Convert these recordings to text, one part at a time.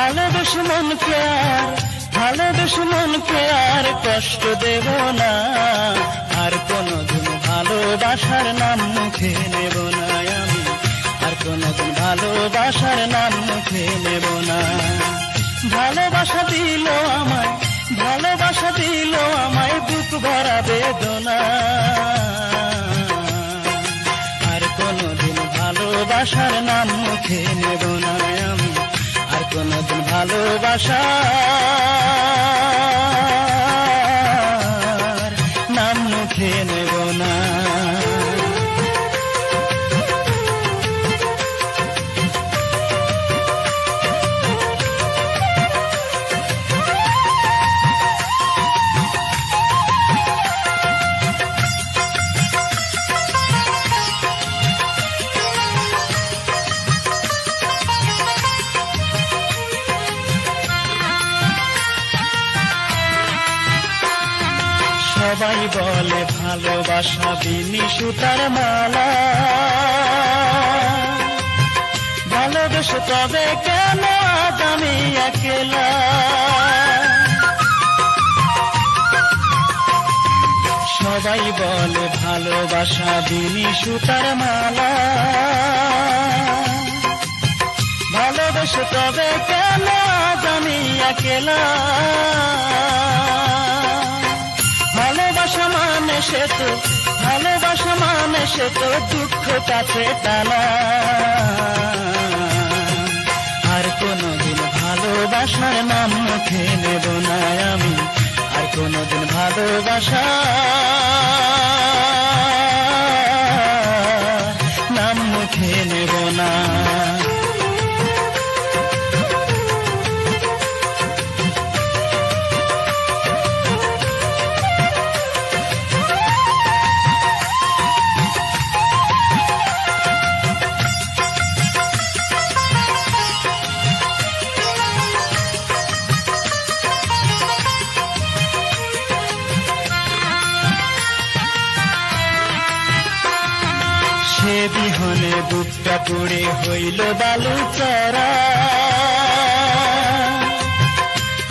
ভালোবেসে মনকে আর কষ্ট দেব না, আর কোনদিন ভালোবাসার নাম মুখে নেব না আমি, আর কোনদিন ভালোবাসার নাম মুখে নেব না। ভালোবাসা দিল আমায় বুক ভরা বেদনা, আর কোনদিন ভালোবাসার নাম মুখে নেব না আমি, আর কোনদিন ভালোবাসার নাম মুখে নেব না। সবাই বলে ভালোবাসা বিনি সুতার মালা, ভালোবেসে তবে কেন আজ আমি একলা। সবাই বলে ভালোবাসা বিনি সুতার মালা, ভালোবেসে তবে কেন আজ আমি একলা। ভালোবাসা মানে সে তো দুঃখ কাছে টানা, আর কোনদিন ভালোবাসার নাম মুখে নেব না আমি, আর কোনদিন ভালোবাসার নাম মুখে নেব না। সে বিহনে বুকটা পুড়ে হইল বালুচরা,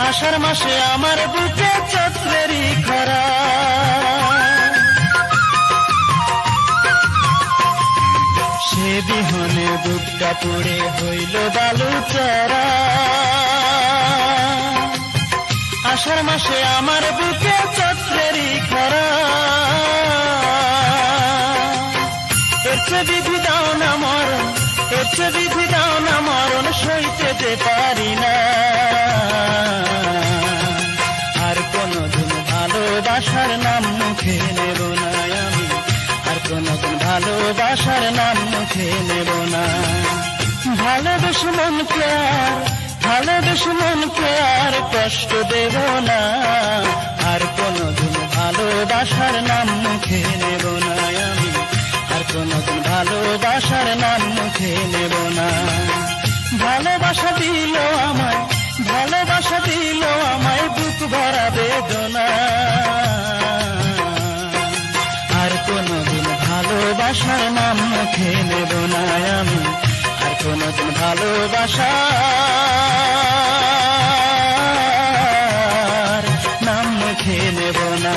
আষাঢ় মাসে আমার বুকে চৈত্রেরই খরা। সে বিহনে বুকটা পুড়ে হইল বালুচরা, আষাঢ় মাসে আমার বুকে চৈত্রেরই খরা। বিধি দাও না মরণ সইতে যে পারি না, আর কোনদিন ভালোবাসার নাম মুখে নেব না আমি, আর কোনদিন ভালোবাসার নাম মুখে নেব না। ভালোবেসে মনকে আর কষ্ট দেব না, আর কোনদিন ভালোবাসার নাম মুখে নেব না আমি, আর কোনদিন ভালোবাসার নাম মুখে নেব না। ভালোবাসা দিল আমায় বুক ভরা বেদনা, আর কোনদিন ভালোবাসার নাম মুখে নেব না আমি, আর কোনদিন ভালোবাসার নাম মুখে নেব না।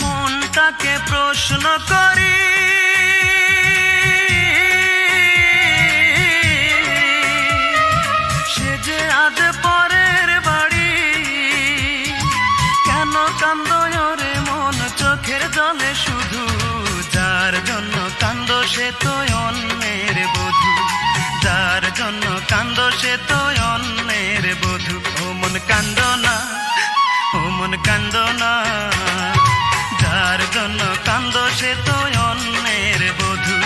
মনটাকে প্রশ্ন করি, সে যে আজ পরের বাড়ি, কেন কান্দো রে মন চোখের জলে শুধু, যার জন্য কান্দো সে তো অন্যের বধূ, যার জন্য কান্দো সে তো অন্যের বধূ। ও মন কান্দো না, ও মন কান্দো না, যার জন্য কান্দো সে তো অন্যের বধূ,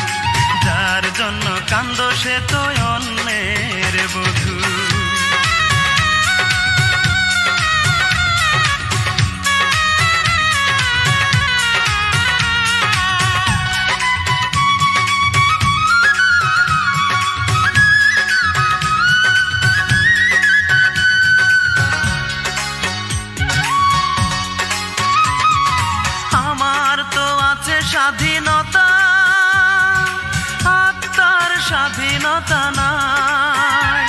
যার জন্য কান্দো সে তো অন্যের বধূ। স্বাধীনতা নাই।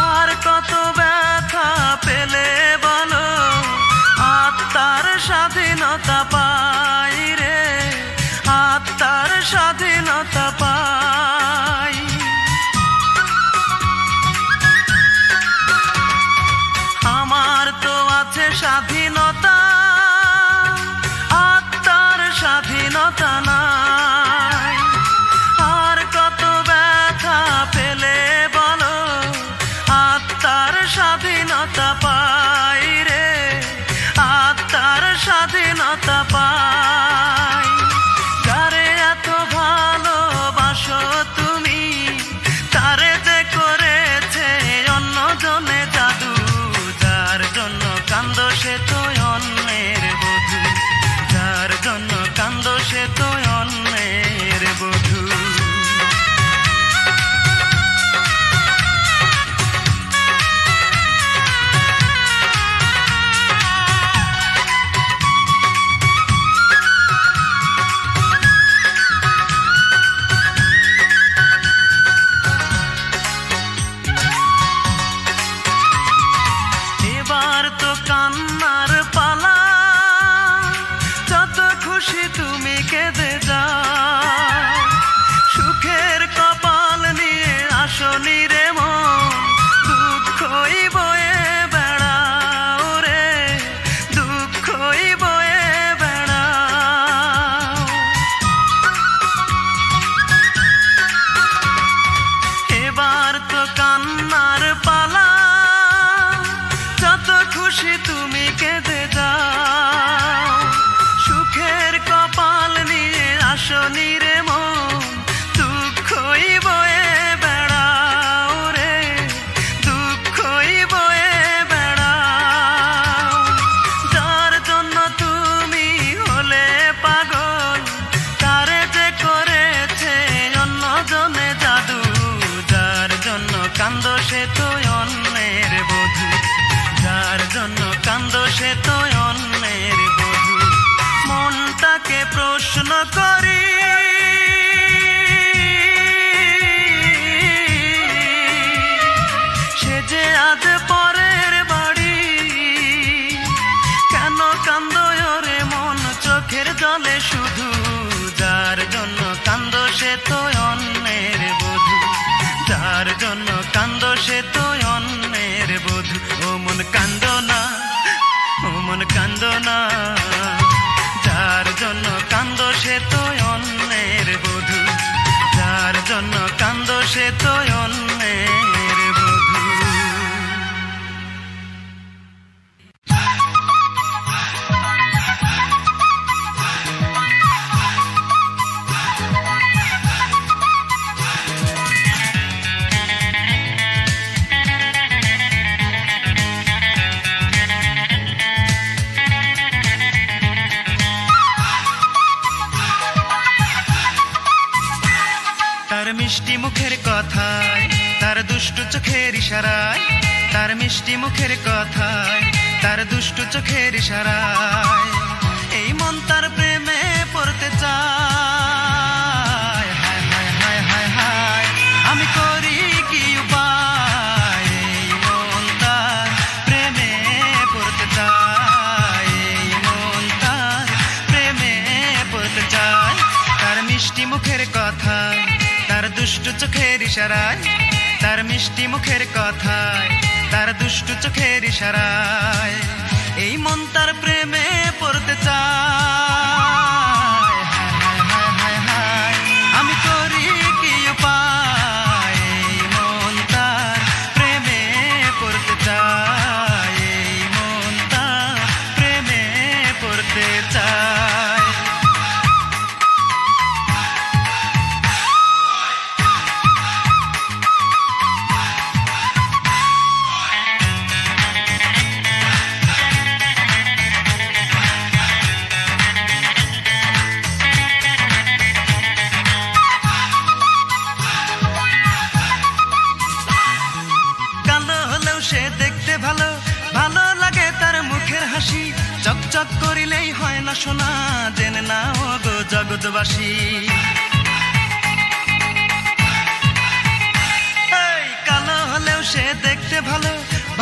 আর কত ব্যথা পেলে বলো আত্মার স্বাধীনতা পাই রে, আত্মার স্বাধীনতা পাই। আমার তো আছে স্বাধীনতা, আত্মার স্বাধীনতা নাই। আর কত ব্যথা পেলে বলো আত্মার স্বাধীনতা পাই রে, আত্মার স্বাধীনতা পাই। যারে এত ভালোবাসো তুমি তারে যে করেছে অন্যজনে জাদু, যার জন্য কান্দো সে তো অন্যের বধূ, যার জন্য কান্দো সে তো অন্যের বধূ। এবার তো কান্নার পালা, যত খুশি তুমি কেঁদে যাও। সুখের কপাল নিয়ে আসনি রে মন, দুঃখই বয়ে বেড়াও রে, দুঃখই বয়ে বেড়াও। এবার তো কান্নার পালা, যত খুশি তুমি কেঁদে যাও। সুখের কপাল নিয়ে আসনি রে মন, দুঃখই বয়ে বেড়াও রে, দুঃখই বয়ে বেড়াও। যার জন্য তুমি হলে পাগল তারে যে করেছে অন্যজনে জাদু, যার জন্য কান্দো সে তো অন্যের বধূ, যার জন্য কান্দো সে তো অন্যের বধূ। মনটাকে প্রশ্ন করি সে যে আজ পরের বাড়ি, কেন কান্দো রে মন চোখের জলে শুধু, যার জন্য কান্দো সে তো অন্যের বধূ, যার জন্য কান্দো সে তো অন্যের বধূ। ও মন কান্দো না, ও মন কান্দো না, যার জন্য কান্দো সে তো অন্যের বধূ, যার জন্য কান্দো সে তো অন্যের বধূ। তার মিষ্টি মুখের কথায়, তার দুষ্টু চোখের ইশারায়, তার মিষ্টি মুখের কথায়, তার দুষ্টু চোখের ইশারায় এই মন তার প্রেমে পড়তে চায়। হায় হায় হায় হায় হায়, আমি করি কি উপায়, এই মন তার প্রেমে পড়তে চায়, এই মন তার প্রেমে পড়তে চায়। তার মিষ্টি মুখের কথায়, তার দুষ্টু চোখের ইশারায়, তার মিষ্টি মুখের কথায়, তার দুষ্টু চোখের ইশারায় এই মন তার প্রেমে পড়তে চায়। হায় হায় হায় হায়, আমি করি কি উপায়, এই মন তার প্রেমে পড়তে চায়, এই মন তার প্রেমে পড়তে চায়। ভালো ভালো লাগে তার মুখের হাসি, চকচক করিলেই হয় না সোনা, জেনে নাও গো জগৎবাসী। সে দেখতে ভালো,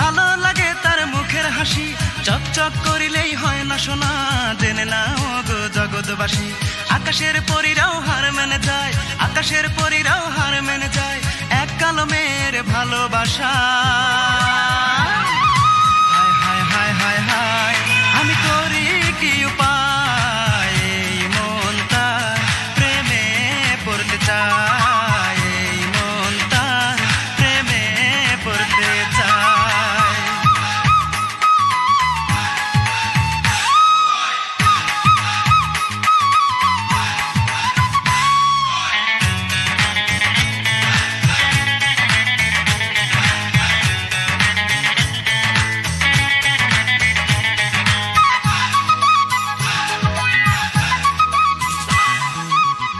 ভালো লাগে তার মুখের হাসি। চকচক করিলেই হয় না সোনা, জেনে নাও গো জগৎবাসী। আকাশের পরীরাও হার মেনে যায়, আকাশের পরীরাও হার মেনে যায় এক কালো মেয়ের ভালোবাসা। হায় হায় হায় হায় হায়, আমি করি কি উপায়, এই মন তার প্রেমে পড়তে চায়, এই মন তার প্রেমে পড়তে চায়।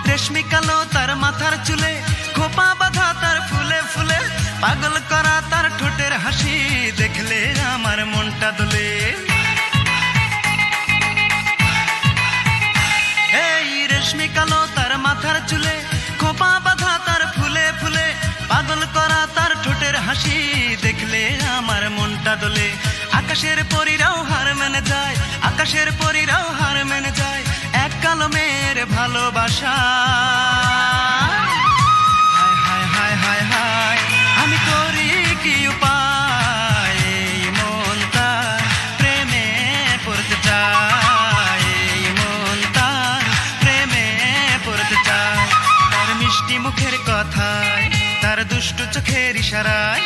রেশমি কালো তার মাথার চুলে, খোপা বাঁধা তার ফুলে ফুলে, পাগল করা তার ঠোঁটের হাসি দেখলে আমার মনটা দোলে। এই রেশমি কালো তার মাথার চুলে, খোপা বাঁধা তার ফুলে ফুলে, পাগল করা তার ঠোঁটের হাসি দেখলে আমার মনটা দোলে। আকাশের পরীরাও হার মেনে যায়, আকাশের পরীরাও হার মেনে যায় এক কালো মেয়ের ভালোবাসা। হায় হায় হায় হায় হায়, আমি করি কি উপায়, এই মন তার প্রেমে পড়তে চায়, এই মন তার প্রেমে পড়তে চায়। তার মিষ্টি মুখের কথায়, তার দুষ্টু চোখের ইশারায়,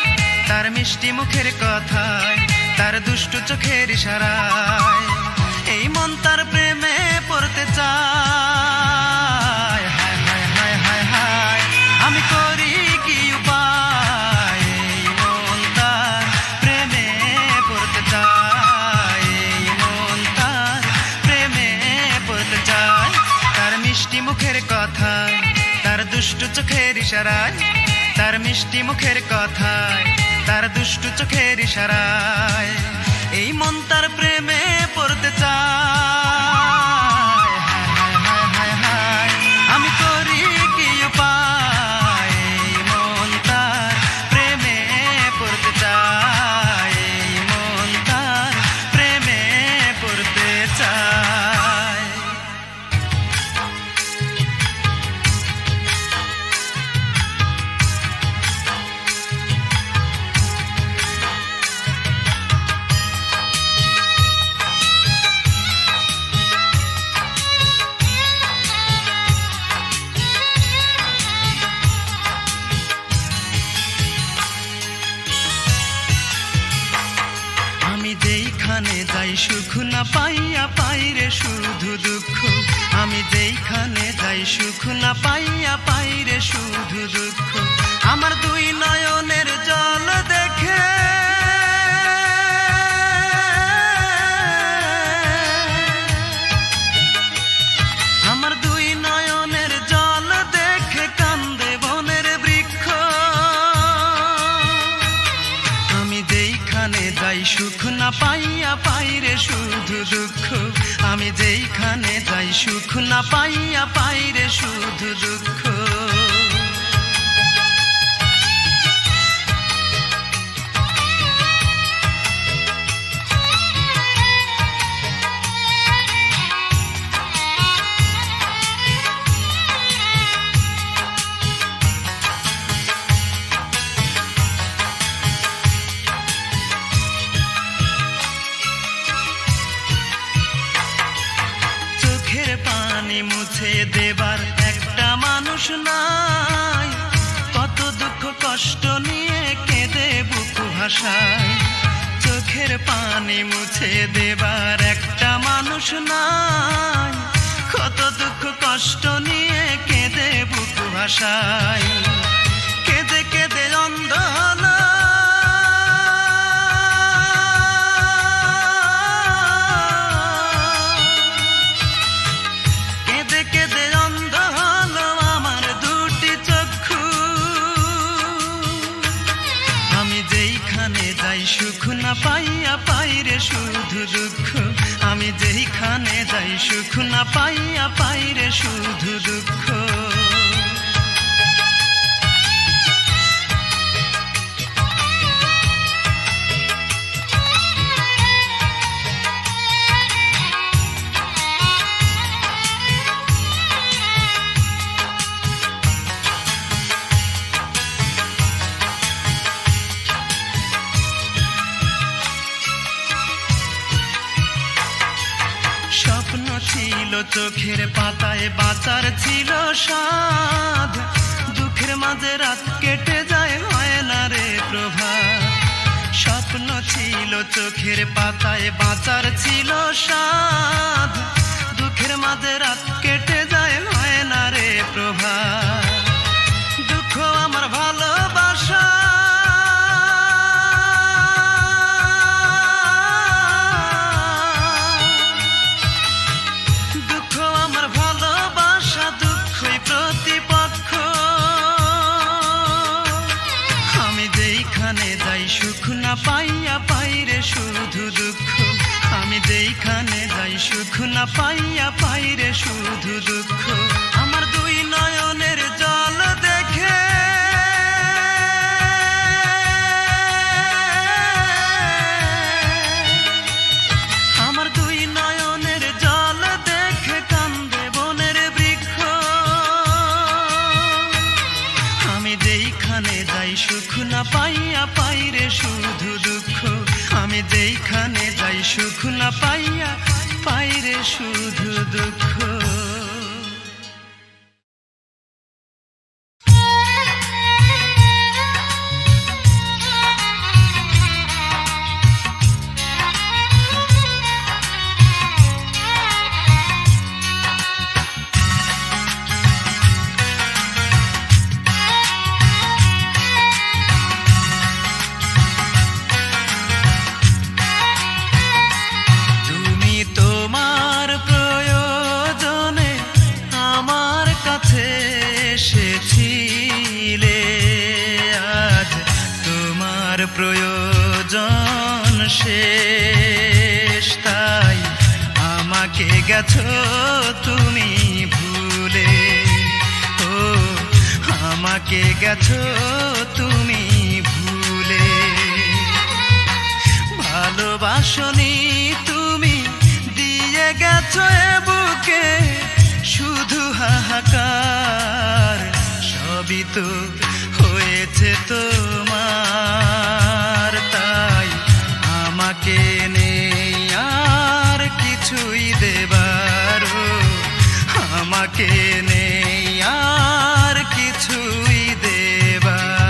তার মিষ্টি মুখের কথায়, তার দুষ্টু চোখের ইশারায় এই মন তার প্রেমে পড়তে চায়। হায় হায় হায় হায় হায়, আমি করি কি উপায়, এই মন তার প্রেমে পড়তে চায়, এই মন তার প্রেমে পড়তে চায়। তার মিষ্টি মুখের কথায়, তার দুষ্টু চোখের ইশারায়, তার মিষ্টি মুখের কথায়, তার দুষ্টু চোখের ইশারায় এই মন তার প্রেমে পড়তে চায়। হায় হায় হায় হায়, আমি করি কি উপায়, এই মন তার প্রেমে পড়তে চায়, এই মন তার প্রেমে পড়তে চায়। আমি যেইখানে যাই সুখ না পাইয়া পাই রে শুধু দুঃখ, আমি যেইখানে যাই সুখ না পাইয়া পাই রে শুধু দুঃখ। আমার দুই নয়নের জল দেখে আমার দুই নয়নের জল দেখে কান্দে বনের বৃক্ষ। আমি যেইখানে যাই সুখ না পাইয়া পাই রে শুধু দুঃখ, আমি যেইখানে যাই সুখ না পাইয়া পাই রে শুধু দুঃখ। চোখের পানি মুছে দেবার একটা মানুষ নাই, কত দুঃখ কষ্ট নিয়ে কেঁদে বুক ভাসায়। চোখের পানি মুছে দেবার একটা মানুষ নাই, কত দুঃখ কষ্ট নিয়ে কেঁদে বুক ভাসায়। কেঁদে কেঁদে অন্ধ হলো সুখ না পাইয়া পাই রে শুধু দুঃখ, আমি যেইখানে যাই সুখ না পাইয়া পাই রে শুধু দুঃখ। ছিল চোখের পাতায় বাঁচার ছিল সাধ, দুঃখের মাঝে রাত কেটে যায় হয় না রে প্রভাত। স্বপ্ন ছিল চোখের পাতায় বাঁচার ছিল সাধ, দুঃখের মাঝে রাত কেটে যায় হয় না রে প্রভাত। দুঃখ আমার ভালোবাসা সুখ না পাইয়া পাইরে শুধু দুঃখ, আমি যেইখানে যাই সুখ না পাইয়া পাইরে শুধু দুঃখ। আমার দুই নয়নের জল দেখে আমার দুই নয়নের জল দেখে কান্দে বনের বৃক্ষ। আমি যেইখানে যাই সুখ না পাইয়া পাইরে শুধু দুঃখ, আমি যেইখানে যাই সুখ না পাইয়া পাইরে শুধু দুঃখ। প্রয়োজন শেষ তাই আমাকে গেছো তুমি ভুলে, ও আমাকে গেছো তুমি ভুলে। ভালোবাসনি তুমি দিয়ে গেছো এ বুকে শুধু হাহাকার, সবই তো হয়েছে তোমার, তাই আমাকে নেই আর কিছুই দেবার, আমাকে নেই আর কিছুই দেবার।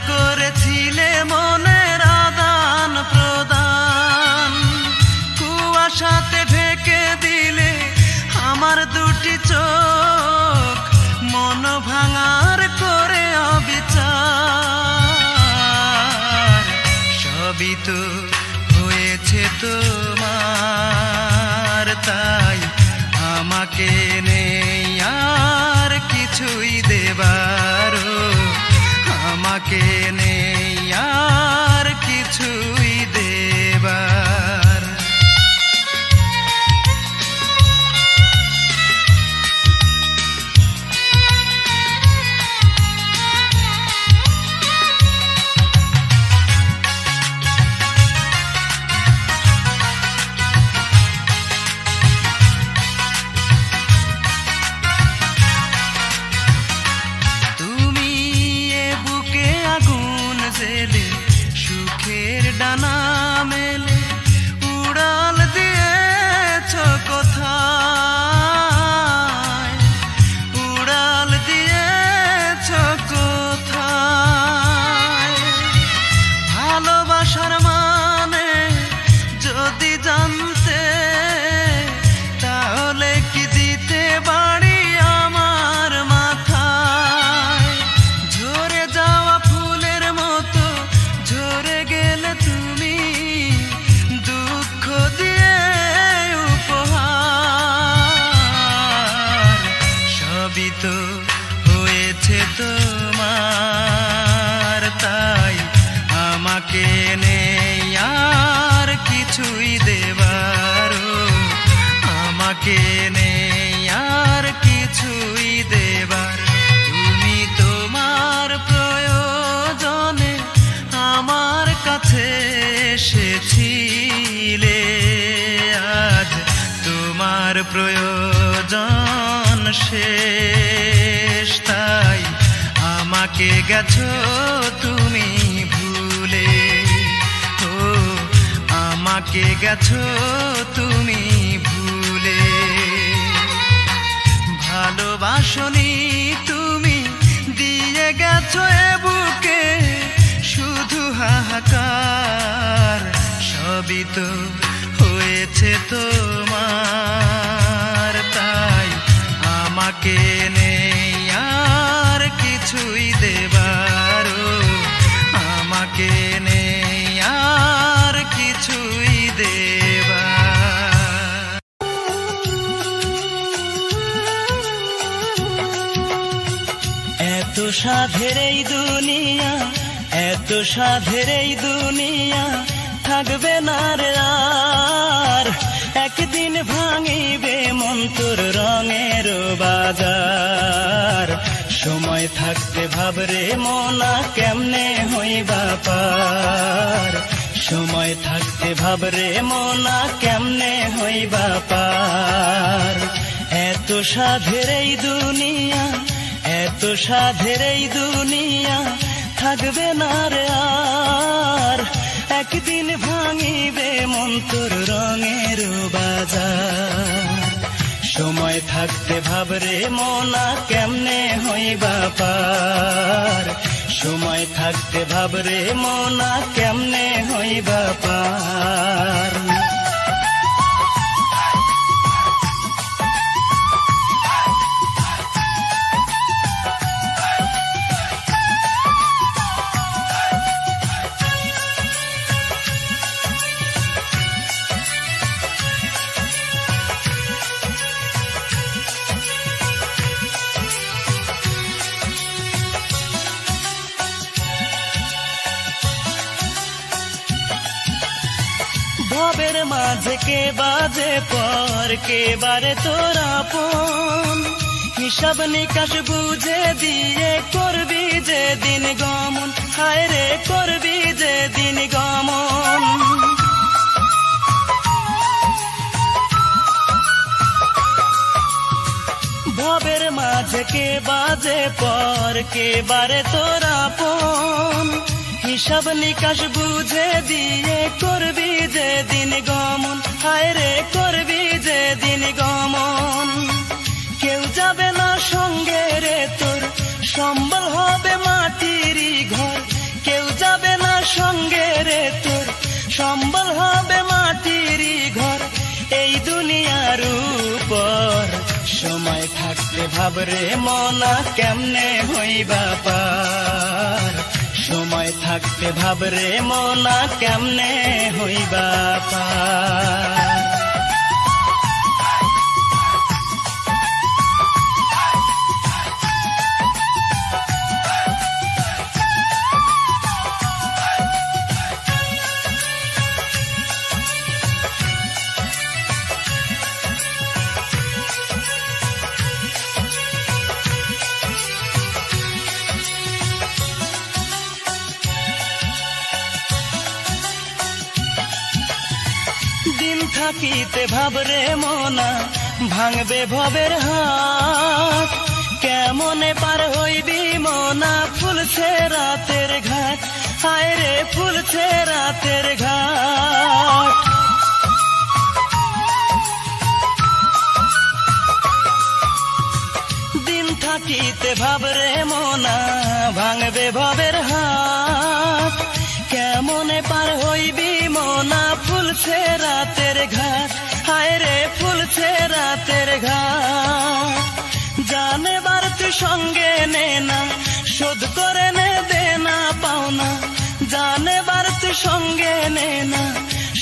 করেছিলে মনের আদান প্রদান, কুয়াশাতে ঢেকে দিলে আমার দুটি চোখ, মন ভাঙার করে অবিচার, সবই তো হয়েছে তোমার, তাই আমাকে নেই আর কিছুই দেবার, আমাকে নেই আর কিছুই দেবার। আমাকে নেই আর কিছুই দেবার, তুমি তোমার প্রয়োজনে আমার কাছে এসেছিলে। আজ তোমার প্রয়োজন শেষ, তাই আমাকে গেছো তুমি ভুলে। ও আমাকে গেছো তুমি ভুলে। ভালোবাসনি তুমি, দিয়ে গেছো এ বুকে শুধু হাহাকার। সবই তো হয়েছে তোমার, তাই আমাকে নেই আর কিছুই দেবার। আমাকে নেই আর কিছুই দেবার। এত সাধের এই দুনিয়া, এত সাধের এই দুনিয়া থাকবে না রে আর। একদিন ভাঙিবে মন তোর রঙের বাজার। সময় থাকতে ভাবরে মনা কেমনে হইবা পার। সময় থাকতে ভাবরে মনা কেমনে হইবা পার। এত সাধের এই দুনিয়া, এত সাধের এই দুনিয়া থাকবে না রে আর। একদিন ভাঙিবে মন তোর রঙের বাজার। সময় থাকতে ভাবরে মনা কেমনে হইবা পার। সময় থাকতে ভাবরে মনা কেমনে হইবা পার। ভবের মাঝে কে বাজে পর, কে বারে তোর আপন। হিসাব নিকাশ বুঝে দিয়ে করবি যে দিন গমন। হায় রে করবি যে দিন গমন। ভবের মাঝে কে বাজে পর, কে বারে তোর আপন। হিসাব নিকাশ বুঝে দিয়ে করবি যে দিন গমন। হায় রে করবি যে দিন গমন। কেউ যাবে না সঙ্গে রে তোর, সম্বল হবে মাটিরই ঘর। কেউ যাবে না সঙ্গে রে তোর, সম্বল হবে মাটিরই ঘর। এই দুনিয়ার উপর সময় থাকতে ভাবরে মনা কেমনে হইবা পার। সময় থাকতে ভাবরে মনা কেমনে হইবা পার। দিন থাকিতে ভাবরে মনা ভাঙবে ভবের হাত। কেমনে পার হইবি মনা ফুলছে রাতের ঘাট। হায় রে ফুলছে রাতের ঘাট। দিন থাকিতে ভাবরে মনা ভাঙবে ভবের হাত। কেমনে পার হইবি মনা ফুলছে রাতের ঘাট। হায় রে ফুলছে রাতের ঘাট। জানে বার তুই সঙ্গে নে না, শোধ করে নে দেনা পাওনা। জানে বার তুই সঙ্গে নে না,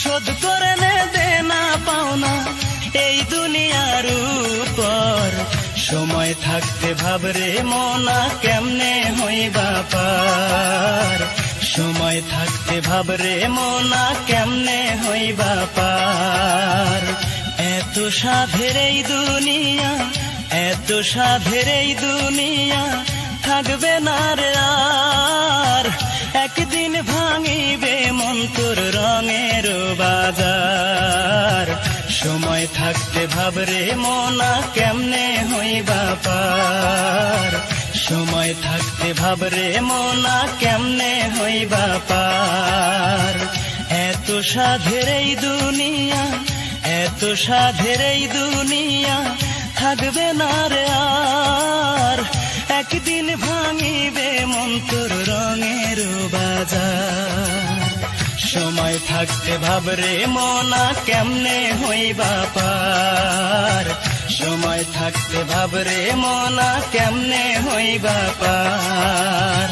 শোধ করে নে দেনা পাওনা। এই দুনিয়ার উপর সময় থাকতে ভাবরে মনা কেমনে হইবা পার। সময় থাকতে ভাবরে মনা কেমনে হইবা পার। এত সাধের এই দুনিয়া, এত সাধের এই দুনিয়া থাকবে না রে আর। একদিন ভাঙিবে মন্তর রঙের বাজার। সময় থাকতে ভাবরে মনা কেমনে হইবা পার। সময় থাকতে ভাবরে মনা কেমনে হইবা পার। এত সাধের এই দুনিয়া, এত সাধের এই দুনিয়া থাকবে না রে আর। একদিন ভাঙিবে মন্তর রঙের বাজার। সময় থাকতে ভাবরে মনা কেমনে হইবা পার। সময় থাকতে ভাবরে মনা কেমনে হইবা পার।